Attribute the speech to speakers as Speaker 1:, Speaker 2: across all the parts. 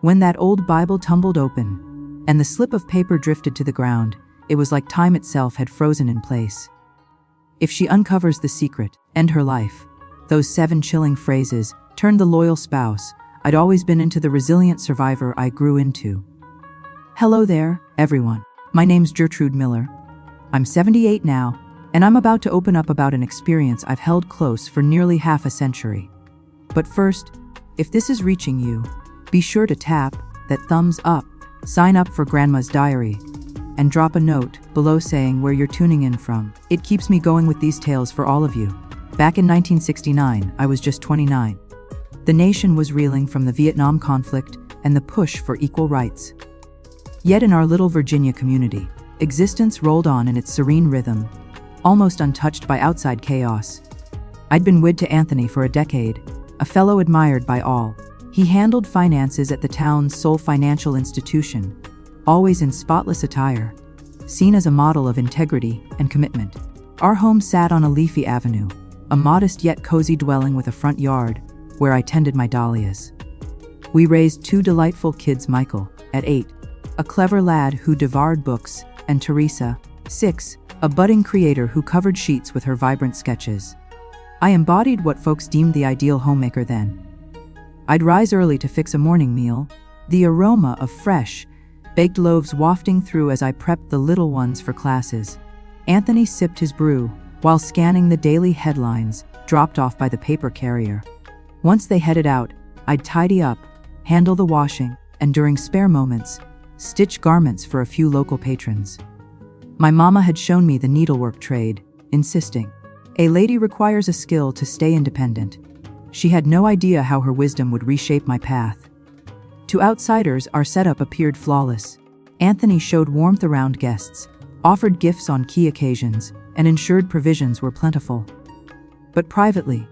Speaker 1: When that old Bible tumbled open, and the slip of paper drifted to the ground, it was like time itself had frozen in place. If she uncovers the secret, end her life. Those 7 chilling phrases turned the loyal spouse I'd always been into the resilient survivor I grew into. Hello there, everyone. My name's Gertrude Miller. I'm 78 now, and I'm about to open up about an experience I've held close for nearly half a century. But first, if this is reaching you, be sure to tap that thumbs up, sign up for Grandma's Diary, and drop a note below saying where you're tuning in from. It keeps me going with these tales for all of you. Back in 1969, I was just 29. The nation was reeling from the Vietnam conflict and the push for equal rights. Yet in our little Virginia community, existence rolled on in its serene rhythm, almost untouched by outside chaos. I'd been wed to Anthony for a decade, a fellow admired by all. He handled finances at the town's sole financial institution, always in spotless attire, seen as a model of integrity and commitment. Our home sat on a leafy avenue, a modest yet cozy dwelling with a front yard where I tended my dahlias. We raised 2 delightful kids, Michael, at 8, a clever lad who devoured books, and Teresa, 6, a budding creator who covered sheets with her vibrant sketches. I embodied what folks deemed the ideal homemaker then. I'd rise early to fix a morning meal, the aroma of fresh, baked loaves wafting through as I prepped the little ones for classes. Anthony sipped his brew while scanning the daily headlines dropped off by the paper carrier. Once they headed out, I'd tidy up, handle the washing, and during spare moments, stitch garments for a few local patrons. My mama had shown me the needlework trade, insisting, "A lady requires a skill to stay independent." She had no idea how her wisdom would reshape my path. To outsiders, our setup appeared flawless. Anthony showed warmth around guests, offered gifts on key occasions, and ensured provisions were plentiful. But privately,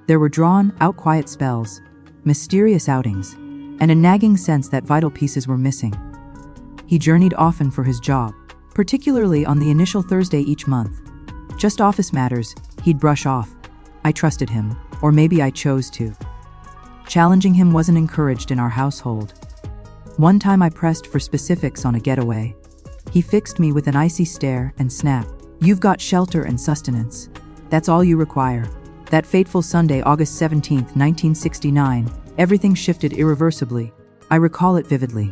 Speaker 1: there were drawn-out quiet spells, mysterious outings, and a nagging sense that vital pieces were missing. He journeyed often for his job, particularly on the initial Thursday each month. Just office matters, he'd brush off. I trusted him, or maybe I chose to. Challenging him wasn't encouraged in our household. One time I pressed for specifics on a getaway. He fixed me with an icy stare and snapped, "You've got shelter and sustenance. That's all you require." That fateful Sunday, August 17, 1969, everything shifted irreversibly. I recall it vividly.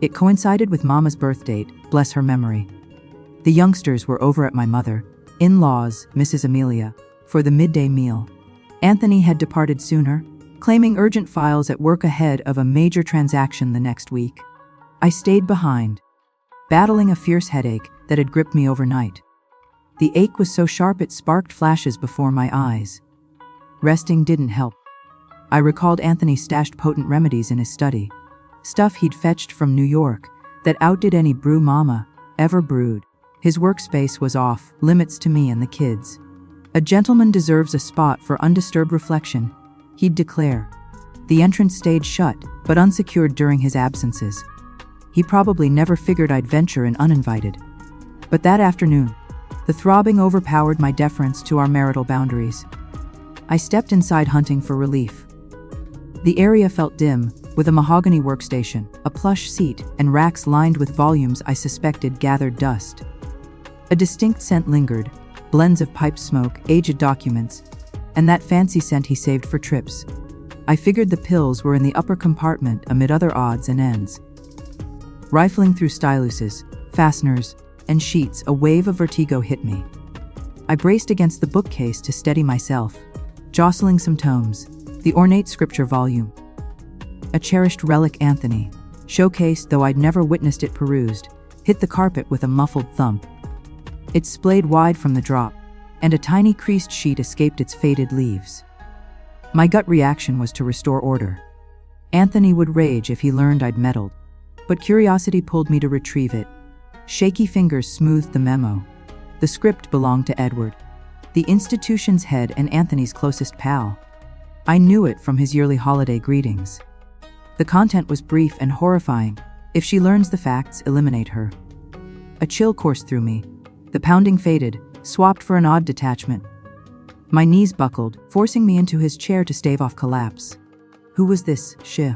Speaker 1: It coincided with Mama's birth date, bless her memory. The youngsters were over at my mother-in-law's, Mrs. Amelia, for the midday meal. Anthony had departed sooner, claiming urgent files at work ahead of a major transaction the next week. I stayed behind, battling a fierce headache that had gripped me overnight. The ache was so sharp it sparked flashes before my eyes. Resting didn't help. I recalled Anthony stashed potent remedies in his study, stuff he'd fetched from New York that outdid any brew Mama ever brewed. His workspace was off limits to me and the kids. "A gentleman deserves a spot for undisturbed reflection," he'd declare. The entrance stayed shut, but unsecured during his absences. He probably never figured I'd venture in uninvited. But that afternoon, the throbbing overpowered my deference to our marital boundaries. I stepped inside hunting for relief. The area felt dim, with a mahogany workstation, a plush seat, and racks lined with volumes I suspected gathered dust. A distinct scent lingered, blends of pipe smoke, aged documents, and that fancy scent he saved for trips. I figured the pills were in the upper compartment amid other odds and ends. Rifling through styluses, fasteners, and sheets, a wave of vertigo hit me. I braced against the bookcase to steady myself, jostling some tomes, the ornate scripture volume. A cherished relic, Anthony, showcased though I'd never witnessed it perused, hit the carpet with a muffled thump. It splayed wide from the drop, and a tiny creased sheet escaped its faded leaves. My gut reaction was to restore order. Anthony would rage if he learned I'd meddled, but curiosity pulled me to retrieve it. Shaky fingers smoothed the memo. The script belonged to Edward, the institution's head and Anthony's closest pal. I knew it from his yearly holiday greetings. The content was brief and horrifying. "If she learns the facts, eliminate her." A chill coursed through me. The pounding faded, swapped for an odd detachment. My knees buckled, forcing me into his chair to stave off collapse. Who was this she?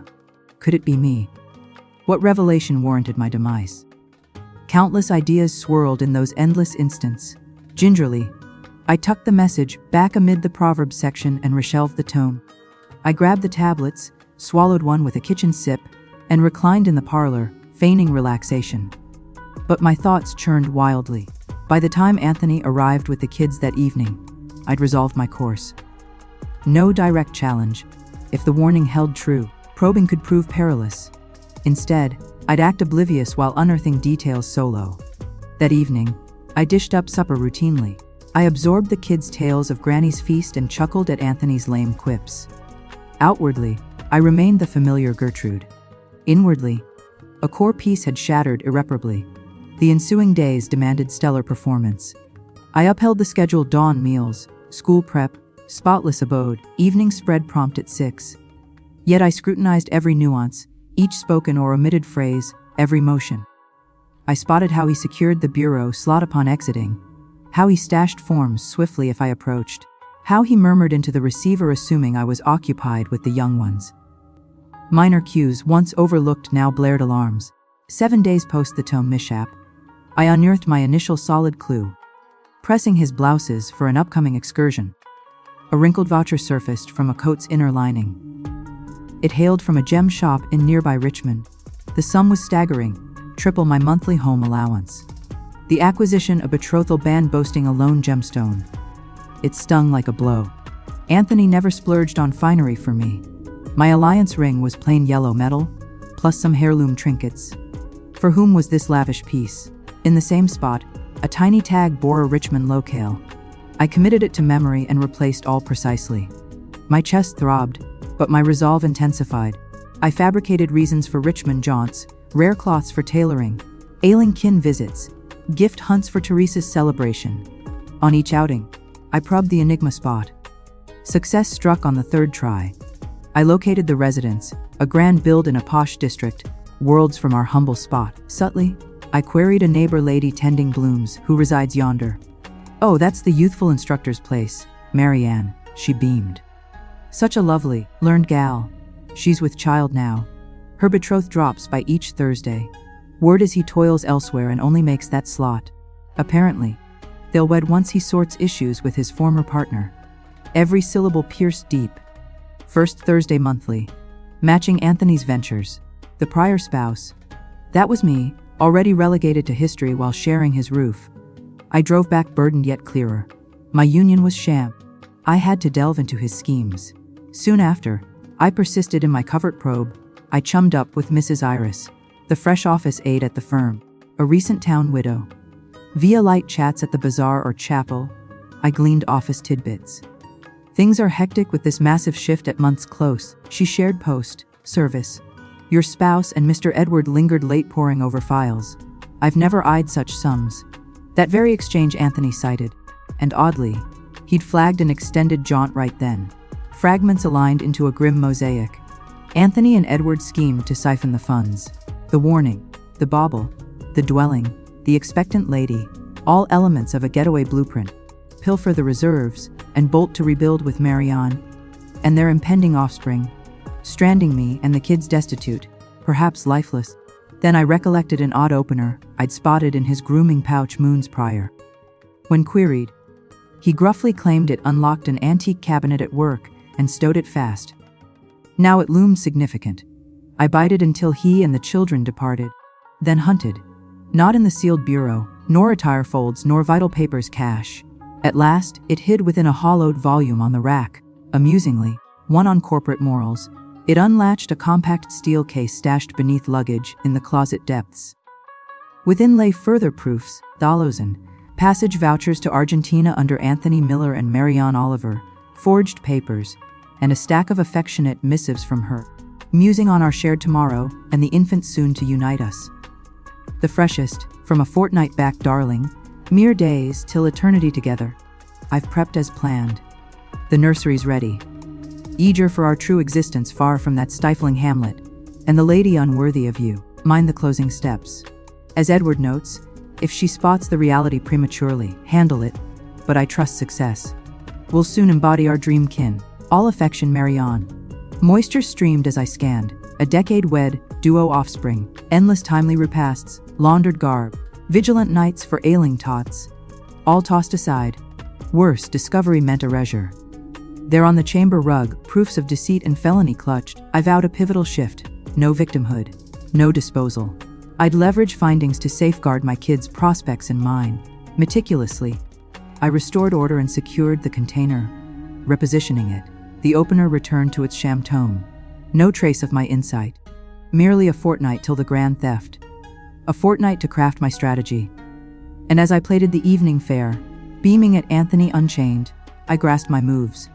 Speaker 1: Could it be me? What revelation warranted my demise? Countless ideas swirled in those endless instants. Gingerly, I tucked the message back amid the Proverbs section and reshelved the tome. I grabbed the tablets, swallowed one with a kitchen sip, and reclined in the parlor, feigning relaxation. But my thoughts churned wildly. By the time Anthony arrived with the kids that evening, I'd resolved my course. No direct challenge. If the warning held true, probing could prove perilous. Instead, I'd act oblivious while unearthing details solo. That evening, I dished up supper routinely. I absorbed the kids' tales of Granny's feast and chuckled at Anthony's lame quips. Outwardly, I remained the familiar Gertrude. Inwardly, a core piece had shattered irreparably. The ensuing days demanded stellar performance. I upheld the scheduled dawn meals, school prep, spotless abode, evening spread prompt at 6. Yet I scrutinized every nuance, each spoken or omitted phrase, every motion. I spotted how he secured the bureau slot upon exiting, how he stashed forms swiftly if I approached, how he murmured into the receiver assuming I was occupied with the young ones. Minor cues once overlooked now blared alarms. 7 days post the tome mishap, I unearthed my initial solid clue. Pressing his blouses for an upcoming excursion. A wrinkled voucher surfaced from a coat's inner lining. It hailed from a gem shop in nearby Richmond. The sum was staggering, triple my monthly home allowance. The acquisition a betrothal band boasting a lone gemstone. It stung like a blow. Anthony never splurged on finery for me. My alliance ring was plain yellow metal, plus some heirloom trinkets. For whom was this lavish piece? In the same spot, a tiny tag bore a Richmond locale. I committed it to memory and replaced all precisely. My chest throbbed, but my resolve intensified. I fabricated reasons for Richmond jaunts, rare cloths for tailoring, ailing kin visits, gift hunts for Teresa's celebration. On each outing, I probed the enigma spot. Success struck on the third try. I located the residence, a grand build in a posh district, worlds from our humble spot. Subtly, I queried a neighbor lady tending blooms who resides yonder. Oh, that's the youthful instructor's place, Marianne, she beamed. Such a lovely, learned gal. She's with child now. Her betrothed drops by each Thursday. Word is he toils elsewhere and only makes that slot. Apparently, they'll wed once he sorts issues with his former partner. Every syllable pierced deep. First Thursday monthly. Matching Anthony's ventures. The prior spouse. That was me, already relegated to history while sharing his roof. I drove back burdened yet clearer. My union was sham. I had to delve into his schemes. Soon after, I persisted in my covert probe. I chummed up with Mrs. Iris, the fresh office aide at the firm, a recent town widow. Via light chats at the bazaar or chapel, I gleaned office tidbits. Things are hectic with this massive shift at month's close, she shared post, service. Your spouse and Mr. Edward lingered late poring over files. I've never eyed such sums. That very exchange Anthony cited. And oddly, he'd flagged an extended jaunt right then. Fragments aligned into a grim mosaic. Anthony and Edward schemed to siphon the funds. The warning, the bauble, the dwelling, the expectant lady, all elements of a getaway blueprint. Pilfer the reserves, and bolt to rebuild with Marianne and their impending offspring, stranding me and the kids destitute, perhaps lifeless. Then I recollected an odd opener I'd spotted in his grooming pouch moons prior. When queried, he gruffly claimed it unlocked an antique cabinet at work and stowed it fast. Now it loomed significant. I bided until he and the children departed, then hunted. Not in the sealed bureau, nor attire folds, nor vital papers cache. At last, it hid within a hollowed volume on the rack. Amusingly, one on corporate morals. It unlatched a compact steel case stashed beneath luggage in the closet depths. Within lay further proofs, Thalosen, passage vouchers to Argentina under Anthony Miller and Marianne Oliver, forged papers, and a stack of affectionate missives from her, musing on our shared tomorrow and the infant soon to unite us. The freshest, from a fortnight back, darling, mere days till eternity together. I've prepped as planned. The nursery's ready. Eager for our true existence far from that stifling hamlet, and the lady unworthy of you, mind the closing steps. As Edward notes, if she spots the reality prematurely, handle it, but I trust success. We'll soon embody our dream kin, all affection Marianne. Moisture streamed as I scanned, a decade wed, duo offspring, endless timely repasts, laundered garb, vigilant nights for ailing tots. All tossed aside. Worse, discovery meant erasure. There on the chamber rug, proofs of deceit and felony clutched, I vowed a pivotal shift. No victimhood. No disposal. I'd leverage findings to safeguard my kids' prospects and mine. Meticulously, I restored order and secured the container. Repositioning it, the opener returned to its sham tome. No trace of my insight. Merely a fortnight till the grand theft. A fortnight to craft my strategy. And as I plated the evening fare, beaming at Anthony unchained, I grasped my moves.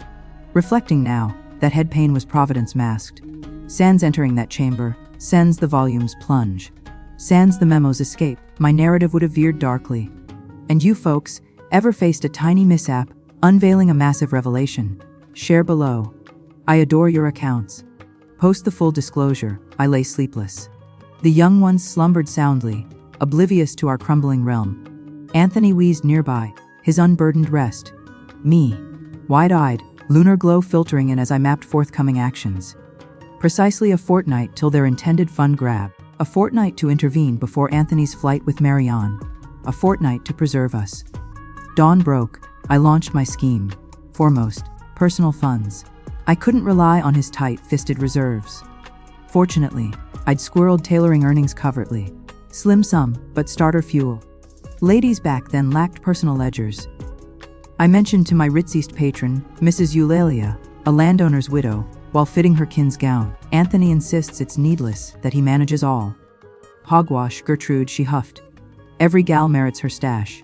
Speaker 1: Reflecting now, that head pain was Providence masked. Sans entering that chamber, sans the volumes plunge. Sans the memos escape, my narrative would have veered darkly. And you folks, ever faced a tiny mishap, unveiling a massive revelation? Share below. I adore your accounts. Post the full disclosure, I lay sleepless. The young ones slumbered soundly, oblivious to our crumbling realm. Anthony wheezed nearby, his unburdened rest. Me, wide-eyed, lunar glow filtering in as I mapped forthcoming actions. Precisely a fortnight till their intended fun grab. A fortnight to intervene before Anthony's flight with Marianne. A fortnight to preserve us. Dawn broke, I launched my scheme. Foremost, personal funds. I couldn't rely on his tight-fisted reserves. Fortunately, I'd squirreled tailoring earnings covertly. Slim sum, but starter fuel. Ladies back then lacked personal ledgers. I mentioned to my ritziest patron, Mrs. Eulalia, a landowner's widow, while fitting her kin's gown. Anthony insists it's needless, that he manages all. Hogwash, Gertrude, she huffed. Every gal merits her stash.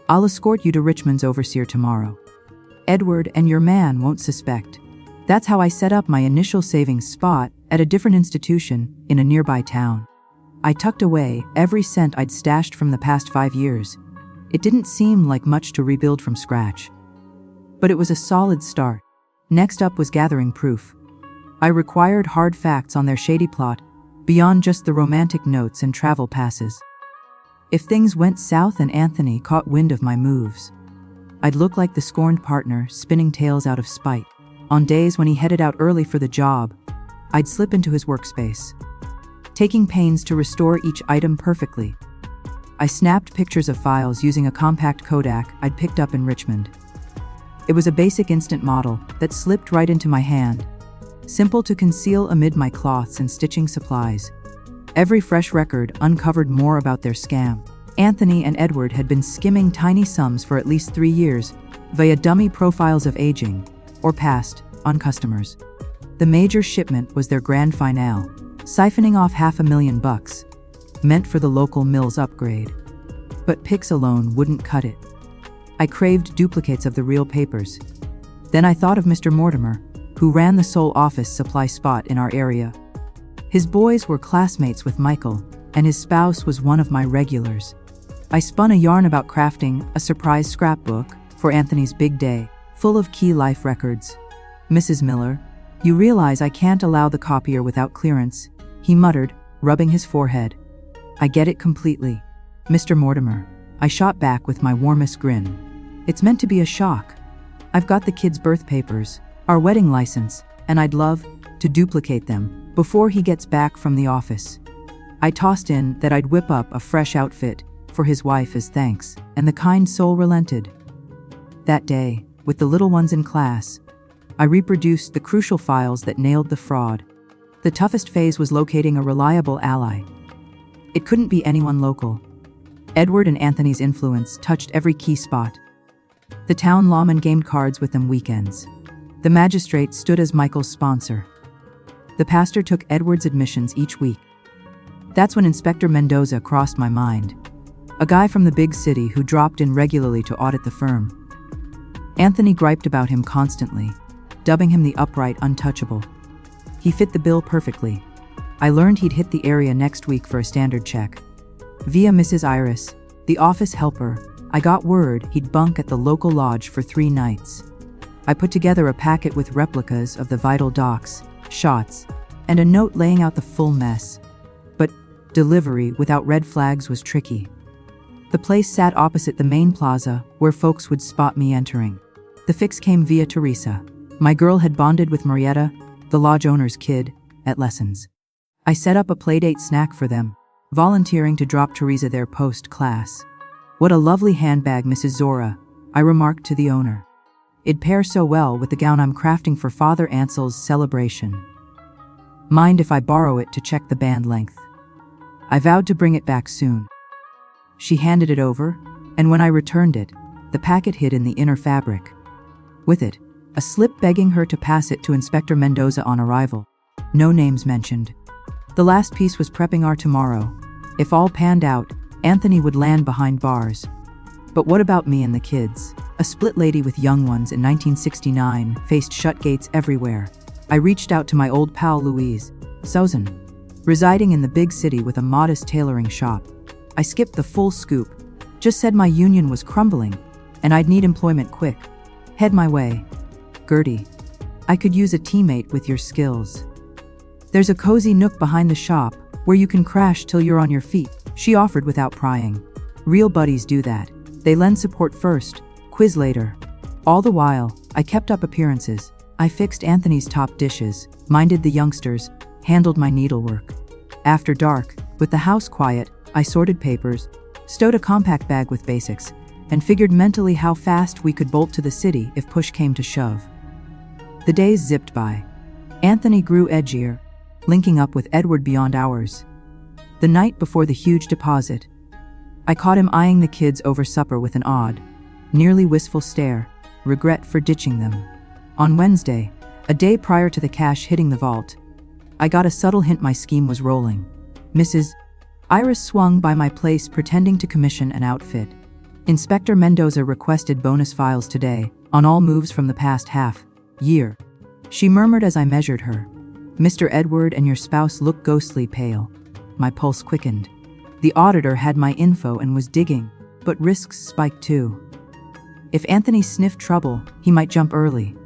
Speaker 1: I'll escort you to Richmond's overseer tomorrow. Edward and your man won't suspect. That's how I set up my initial savings spot at a different institution in a nearby town. I tucked away every cent I'd stashed from the past 5 years. It didn't seem like much to rebuild from scratch. But it was a solid start. Next up was gathering proof. I required hard facts on their shady plot, beyond just the romantic notes and travel passes. If things went south and Anthony caught wind of my moves, I'd look like the scorned partner spinning tales out of spite. On days when he headed out early for the job, I'd slip into his workspace, taking pains to restore each item perfectly. I snapped pictures of files using a compact Kodak I'd picked up in Richmond. It was a basic instant model that slipped right into my hand, simple to conceal amid my cloths and stitching supplies. Every fresh record uncovered more about their scam. Anthony and Edward had been skimming tiny sums for at least 3 years via dummy profiles of aging, or past, on customers. The major shipment was their grand finale, siphoning off $500,000, meant for the local mill's upgrade. But pics alone wouldn't cut it. I craved duplicates of the real papers. Then I thought of Mr. Mortimer, who ran the sole office supply spot in our area. His boys were classmates with Michael, and his spouse was one of my regulars. I spun a yarn about crafting a surprise scrapbook for Anthony's big day, full of key life records. Mrs. Miller, you realize I can't allow the copier without clearance, he muttered, rubbing his forehead. I get it completely. Mr. Mortimer, I shot back with my warmest grin. It's meant to be a shock. I've got the kids' birth papers, our wedding license, and I'd love to duplicate them before he gets back from the office. I tossed in that I'd whip up a fresh outfit for his wife as thanks, and the kind soul relented. That day, with the little ones in class, I reproduced the crucial files that nailed the fraud. The toughest phase was locating a reliable ally. It couldn't be anyone local. Edward and Anthony's influence touched every key spot. The town lawman gamed cards with them weekends. The magistrate stood as Michael's sponsor. The pastor took Edward's admissions each week. That's when Inspector Mendoza crossed my mind. A guy from the big city who dropped in regularly to audit the firm. Anthony griped about him constantly, dubbing him the upright untouchable. He fit the bill perfectly. I learned he'd hit the area next week for a standard check. Via Mrs. Iris, the office helper, I got word he'd bunk at the local lodge for 3 nights. I put together a packet with replicas of the vital docs, shots, and a note laying out the full mess. But delivery without red flags was tricky. The place sat opposite the main plaza, where folks would spot me entering. The fix came via Teresa. My girl had bonded with Marietta, the lodge owner's kid, at lessons. I set up a playdate snack for them, volunteering to drop Teresa there post-class. "What a lovely handbag, Mrs. Zora," I remarked to the owner. "It'd pair so well with the gown I'm crafting for Father Ansel's celebration. Mind if I borrow it to check the band length?" I vowed to bring it back soon. She handed it over, and when I returned it, the packet hid in the inner fabric. With it, a slip begging her to pass it to Inspector Mendoza on arrival. No names mentioned. The last piece was prepping our tomorrow. If all panned out, Anthony would land behind bars. But what about me and the kids? A split lady with young ones in 1969 faced shut gates everywhere. I reached out to my old pal Louise Sousan, residing in the big city with a modest tailoring shop. I skipped the full scoop, just said my union was crumbling, and I'd need employment quick. "Head my way. Gertie, I could use a teammate with your skills. There's a cozy nook behind the shop where you can crash till you're on your feet," she offered without prying. Real buddies do that. They lend support first, quiz later. All the while, I kept up appearances. I fixed Anthony's top dishes, minded the youngsters, handled my needlework. After dark, with the house quiet, I sorted papers, stowed a compact bag with basics, and figured mentally how fast we could bolt to the city if push came to shove. The days zipped by. Anthony grew edgier, linking up with Edward beyond hours. The night before the huge deposit, I caught him eyeing the kids over supper with an odd, nearly wistful stare, regret for ditching them. On Wednesday, a day prior to the cash hitting the vault, I got a subtle hint my scheme was rolling. Mrs. Iris swung by my place pretending to commission an outfit. Inspector Mendoza requested bonus files today, on all moves from the past half-year. She murmured as I measured her. "Mr. Edward and your spouse look ghostly pale." My pulse quickened. The auditor had my info and was digging, but risks spiked too. If Anthony sniffed trouble, he might jump early.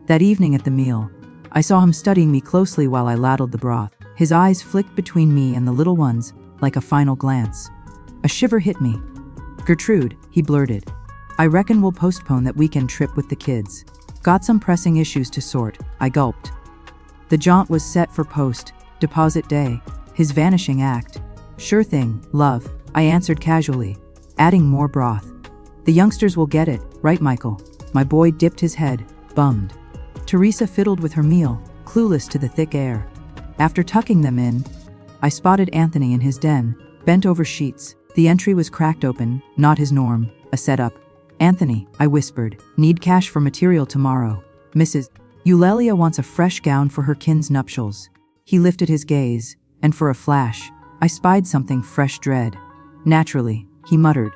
Speaker 1: That evening at the meal, I saw him studying me closely while I ladled the broth. His eyes flicked between me and the little ones, like a final glance. A shiver hit me. "Gertrude," he blurted, "I reckon we'll postpone that weekend trip with the kids. Got some pressing issues to sort." I gulped. The jaunt was set for post-deposit day, his vanishing act. "Sure thing, love," I answered casually, adding more broth. "The youngsters will get it, right, Michael?" My boy dipped his head, bummed. Teresa fiddled with her meal, clueless to the thick air. After tucking them in, I spotted Anthony in his den, bent over sheets. The entry was cracked open, not his norm, a setup. "Anthony," I whispered, "need cash for material tomorrow. Mrs. Eulalia wants a fresh gown for her kin's nuptials." He lifted his gaze, and for a flash, I spied something fresh dread. "Naturally," he muttered,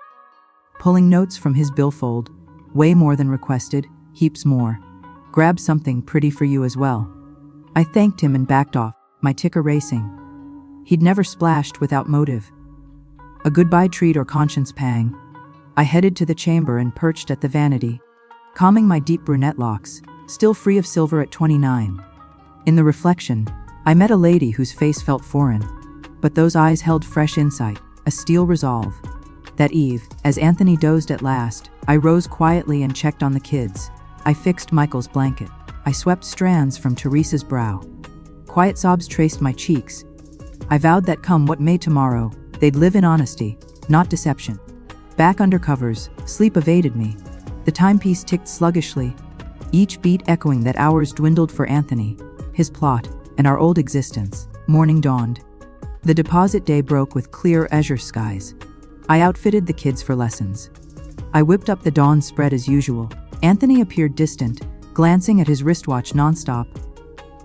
Speaker 1: pulling notes from his billfold. "Way more than requested, heaps more. Grab something pretty for you as well." I thanked him and backed off, my ticker racing. He'd never splashed without motive. A goodbye treat or conscience pang. I headed to the chamber and perched at the vanity, calming my deep brunette locks, still free of silver at 29. In the reflection, I met a lady whose face felt foreign, but those eyes held fresh insight, a steel resolve. That eve, as Anthony dozed at last, I rose quietly and checked on the kids. I fixed Michael's blanket. I swept strands from Teresa's brow. Quiet sobs traced my cheeks. I vowed that come what may tomorrow, they'd live in honesty, not deception. Back under covers, sleep evaded me. The timepiece ticked sluggishly, each beat echoing that hours dwindled for Anthony, his plot, and our old existence. Morning dawned. The deposit day broke with clear azure skies. I outfitted the kids for lessons. I whipped up the dawn spread as usual. Anthony appeared distant, glancing at his wristwatch nonstop.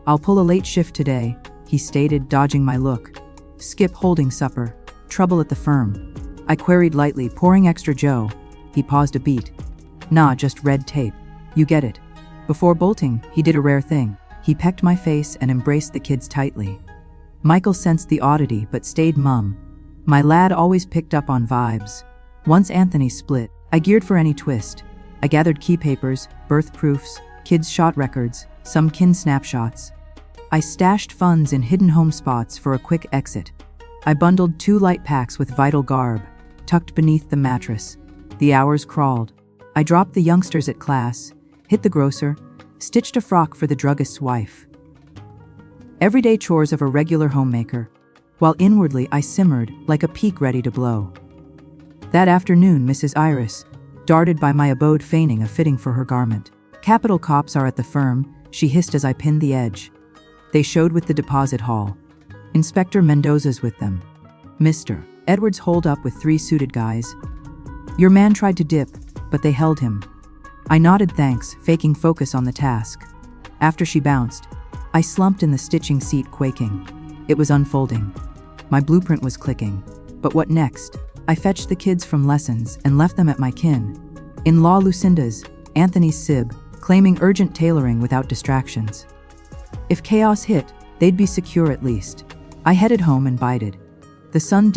Speaker 1: "I'll pull a late shift today," he stated, dodging my look. "Skip holding supper. Trouble at the firm." I queried lightly, pouring extra joe. He paused a beat. "Nah, just red tape. You get it." Before bolting, he did a rare thing. He pecked my face and embraced the kids tightly. Michael sensed the oddity but stayed mum. My lad always picked up on vibes. Once Anthony split, I geared for any twist. I gathered key papers, birth proofs, kids' shot records, some kin snapshots. I stashed funds in hidden home spots for a quick exit. I bundled 2 light packs with vital garb, tucked beneath the mattress. The hours crawled. I dropped the youngsters at class, hit the grocer, stitched a frock for the druggist's wife. Everyday chores of a regular homemaker, while inwardly I simmered like a peak ready to blow. That afternoon, Mrs. Iris darted by my abode feigning a fitting for her garment. "Capital cops are at the firm," she hissed as I pinned the edge. They showed with the deposit hall. "Inspector Mendoza's with them." "Mr. Edwards holed up with 3 suited guys. Your man tried to dip, but they held him." I nodded thanks, faking focus on the task. After she bounced, I slumped in the stitching seat, quaking. It was unfolding. My blueprint was clicking. But what next? I fetched the kids from lessons and left them at my in-law Lucinda's, Anthony's sib, claiming urgent tailoring without distractions. If chaos hit, they'd be secure at least. I headed home and bided. The sun